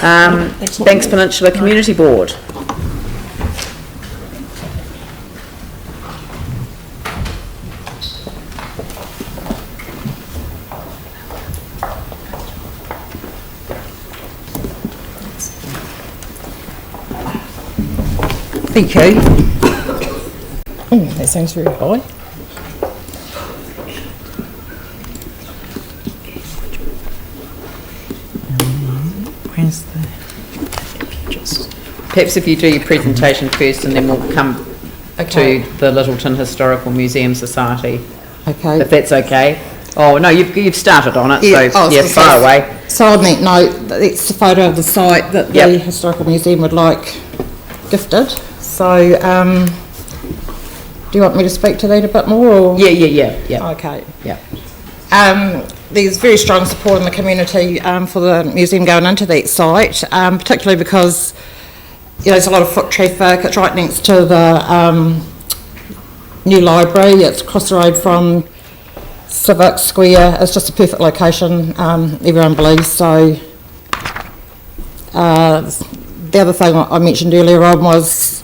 Banks Peninsula Community Board. Thank you. Oh, that sounds very high. Where's the... Perhaps if you do your presentation first and then we'll come to the Littleton Historical Museum Society. Okay. If that's okay. Oh, no, you've started on it, yeah, so yeah, far away. So on that note, it's the photo of the site that the Historical Museum would like gifted. So, do you want me to speak to that a bit more? Or? Yeah. Okay. Yeah. There's very strong support in the community for the museum going into that site, particularly because there's a lot of foot traffic. It's right next to the new library. It's across the road from Civic Square. It's just a perfect location, everyone believes. So the other thing I mentioned earlier on was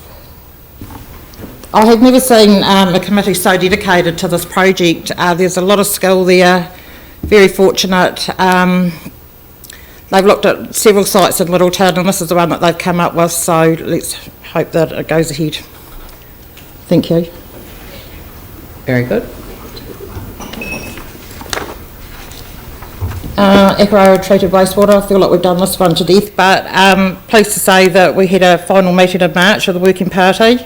I have never seen a committee so dedicated to this project. There's a lot of skill there, very fortunate. They've looked at several sites in Littleton and this is the one that they've come up with, so let's hope that it goes ahead. Thank you. Very good. Echo treated wastewater, I feel like we've done this one to death, but pleased to say that we had a final meeting in March of the working party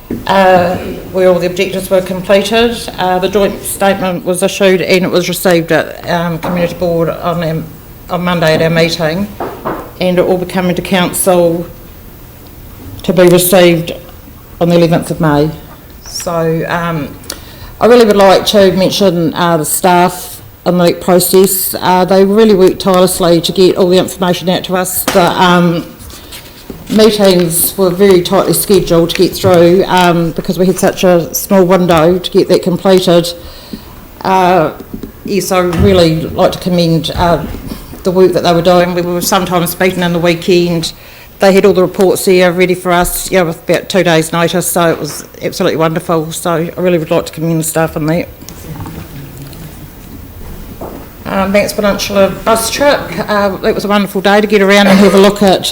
where all the objectives were completed. The joint statement was issued and it was received at Community Board on Monday at our meeting, and it will be coming to Council to be received on the 11th of May. So I really would like to mention the staff in the process. They really worked tirelessly to get all the information out to us. The meetings were very tightly scheduled to get through because we had such a small window to get that completed. Yes, I really like to commend the work that they were doing. We were sometimes speaking in the weekend. They had all the reports there ready for us, with about 2 days' notice, so it was absolutely wonderful. So I really would like to commend the staff on that. Banks Peninsula bus trip. It was a wonderful day to get around and have a look at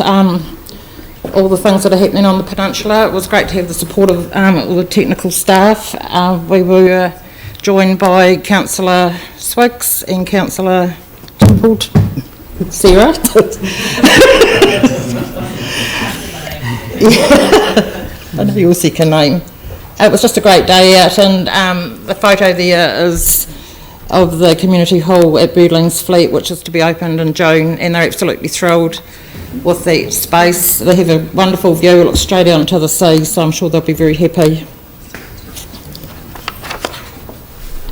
all the things that are happening on the peninsula. It was great to have the support of all the technical staff. We were joined by Councillor Swiggs and Councillor Sarah. I know your second name. It was just a great day out, and the photo there is of the community hall at Birdling's Fleet, which is to be opened in June, and they're absolutely thrilled with that space. They have a wonderful view, it looks straight out into the sea, so I'm sure they'll be very happy.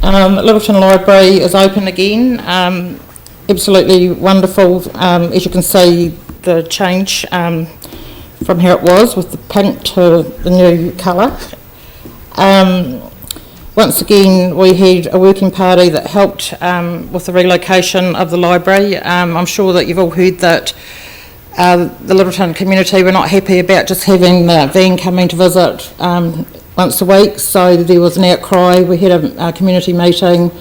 Littleton Library is open again, absolutely wonderful. As you can see, the change from how it was with the pink to the new colour. Once again, we had a working party that helped with the relocation of the library. I'm sure that you've all heard that the Littleton community were not happy about just having the van coming to visit once a week, so there was an outcry. We had a community meeting,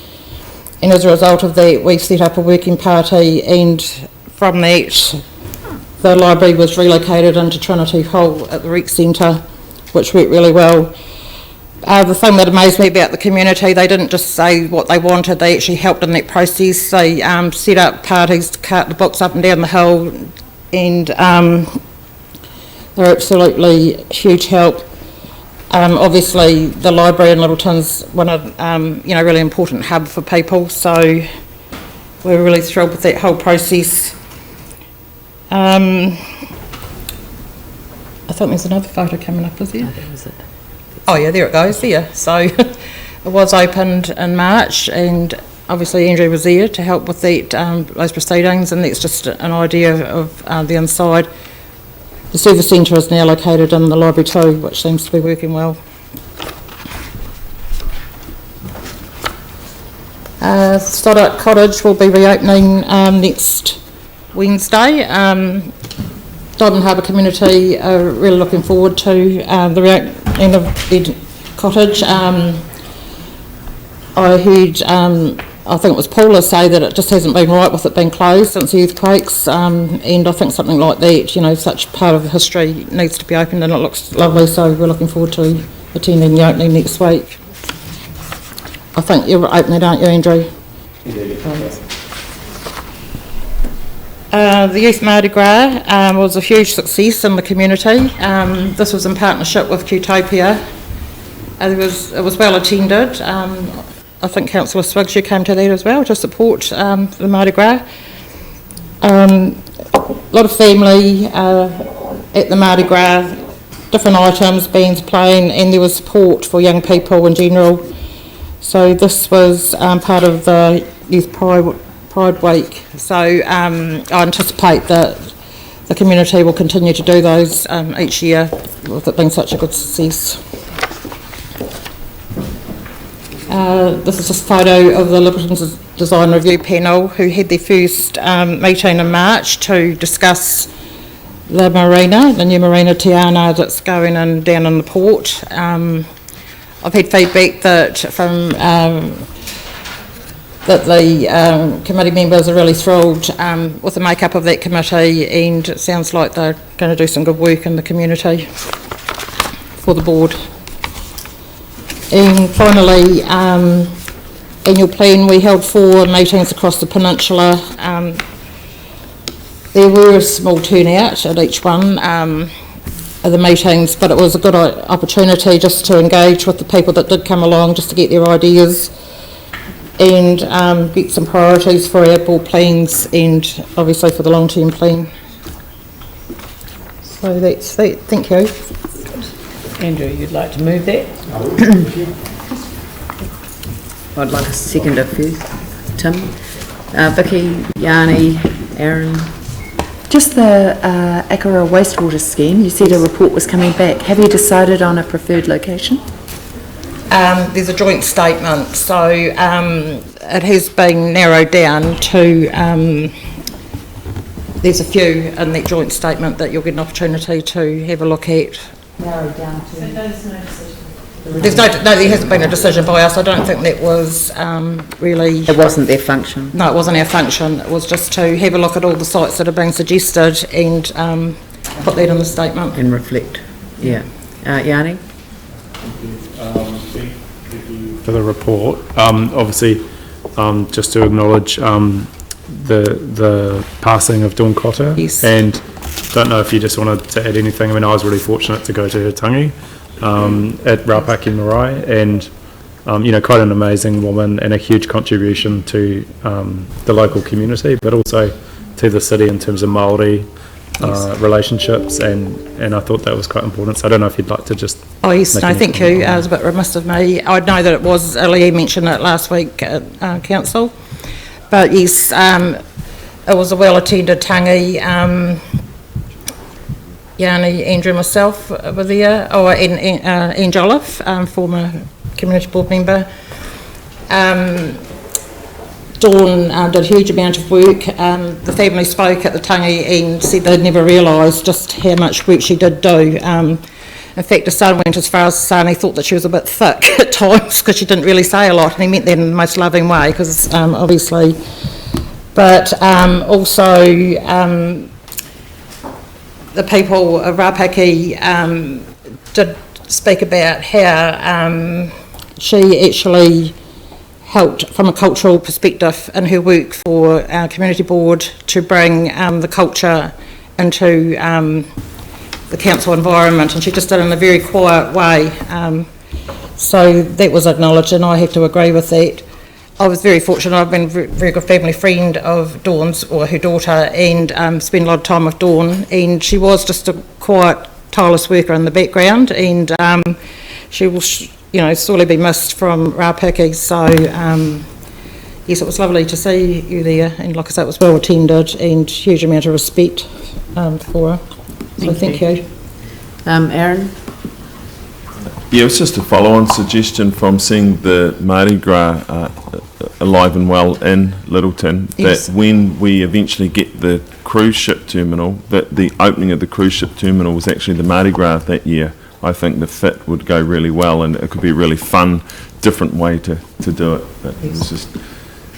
and as a result of that we set up a working party, and from that the library was relocated into Trinity Hall at the Rec Centre, which worked really well. The thing that amazed me about the community, they didn't just say what they wanted, they actually helped in that process. They set up parties to cart the books up and down the hill, and they're absolutely huge help. Obviously the library in Littleton's one of really important hub for people, so we're really thrilled with that whole process. I think there's another photo coming up, is there? Oh, that was it. Oh yeah, there it goes, there. So it was opened in March, and obviously Andrew was there to help with that, those proceedings, and that's just an idea of the inside. The service centre is now located in the library too, which seems to be working well. Stoddart Cottage will be reopening next Wednesday. Diamond Harbour community are really looking forward to the reopening of Ed Cottage. I heard, I think it was Paula say that it just hasn't been right with it being closed since the earthquakes, and I think something like that, you know, such part of the history needs to be opened, and it looks lovely, so we're looking forward to attending the opening next week. I think you're opening it, aren't you, Andrew? The Youth Mardi Gras was a huge success in the community. This was in partnership with Qtopia. It was well attended. I think Councillor Swiggs, you came to that as well to support the Mardi Gras. A lot of family at the Mardi Gras, different items, bands playing, and there was support for young people in general. So this was part of the Youth Pride Week. So I anticipate that the community will continue to do those each year, with it being such a good success. This is just a photo of the Littleton's Design Review panel, who had their first meeting in March to discuss the marina, the new marina Tiana that's going in down in the port. I've had feedback that from that the committee members are really thrilled with the makeup of that committee, and it sounds like they're going to do some good work in the community for the board. And finally, annual plan, we held 4 meetings across the peninsula. There were a small turnout at each one of the meetings, but it was a good opportunity just to engage with the people that did come along, just to get their ideas and get some priorities for our board plans, and obviously for the long-term plan. So that's that. Thank you. Andrew, you'd like to move that? I'd like a seconder first. Tim, Vicky, Yanni, Aaron. Just the Akara wastewater scheme, you said a report was coming back. Have you decided on a preferred location? There's a joint statement, so it has been narrowed down to, there's a few in that joint statement that you'll get an opportunity to have a look at. Narrowed down to... So there's no decision? There hasn't been a decision by us. I don't think that was really... It wasn't their function. No, it wasn't our function. It was just to have a look at all the sites that have been suggested and put that in the statement. And reflect, yeah. Yanni? Thank you for the report. Obviously, just to acknowledge the passing of Dawn Cotter. Yes. And don't know if you just wanted to add anything. I mean, I was really fortunate to go to her tangi at Raupaki Marae, and quite an amazing woman and a huge contribution to the local community, but also to the city in terms of Māori relationships, and I thought that was quite important. So I don't know if you'd like to just... Oh yes, no, thank you. It was a bit remiss of me. I know that it was, Leah mentioned it last week at council, but yes, it was a well-attended tangi. Yanni, Andrew, myself were there, and Ange Olive, former community board member. Dawn did a huge amount of work. The family spoke at the tangi and said they'd never realised just how much work she did do. In fact, the son went as far as saying he thought that she was a bit thick at times because she didn't really say a lot, and he meant that in the most loving way, because obviously... But also... the people of Raupaki did speak about how she actually helped from a cultural perspective in her work for our community board to bring the culture into the council environment, and she just did it in a very quiet way. So that was acknowledged, and I have to agree with that. I was very fortunate. I've been a very good family friend of Dawn's, or her daughter, and spent a lot of time with Dawn, and she was just a quiet, tireless worker in the background, and she will sorely be missed from Raupaki. So yes, it was lovely to see you there, and like I say, it was well attended and huge amount of respect for her. So thank you. Aaron? Yeah, it was just a follow-on suggestion from seeing the Mardi Gras alive and well in Littleton, Yes. that when we eventually get the cruise ship terminal, that the opening of the cruise ship terminal was actually the Mardi Gras that year. I think the fit would go really well, and it could be a really fun, different way to do it. But it was just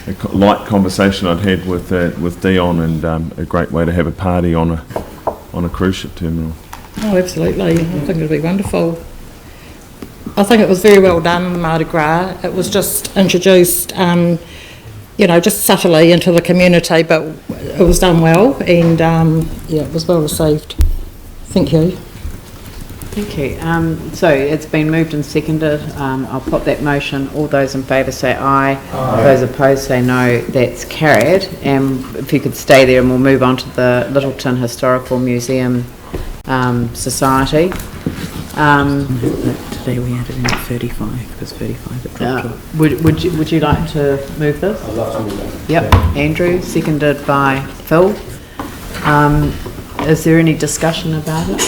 a light conversation I'd had with Dion, and a great way to have a party on a cruise ship terminal. Oh, absolutely. I think it'd be wonderful. I think it was very well done, Mardi Gras. It was just introduced, just subtly into the community, but it was done well, and it was well received. Thank you. Thank you. So it's been moved and seconded. I'll put that motion. All those in favour say aye. Those opposed say no. That's carried. And if you could stay there, and we'll move on to the Littleton Historical Museum Society. Today we added in 35, because 35 it dropped off. Would you like to move this? I'd love to move that. Yep. Andrew, seconded by Phil. Is there any discussion about it?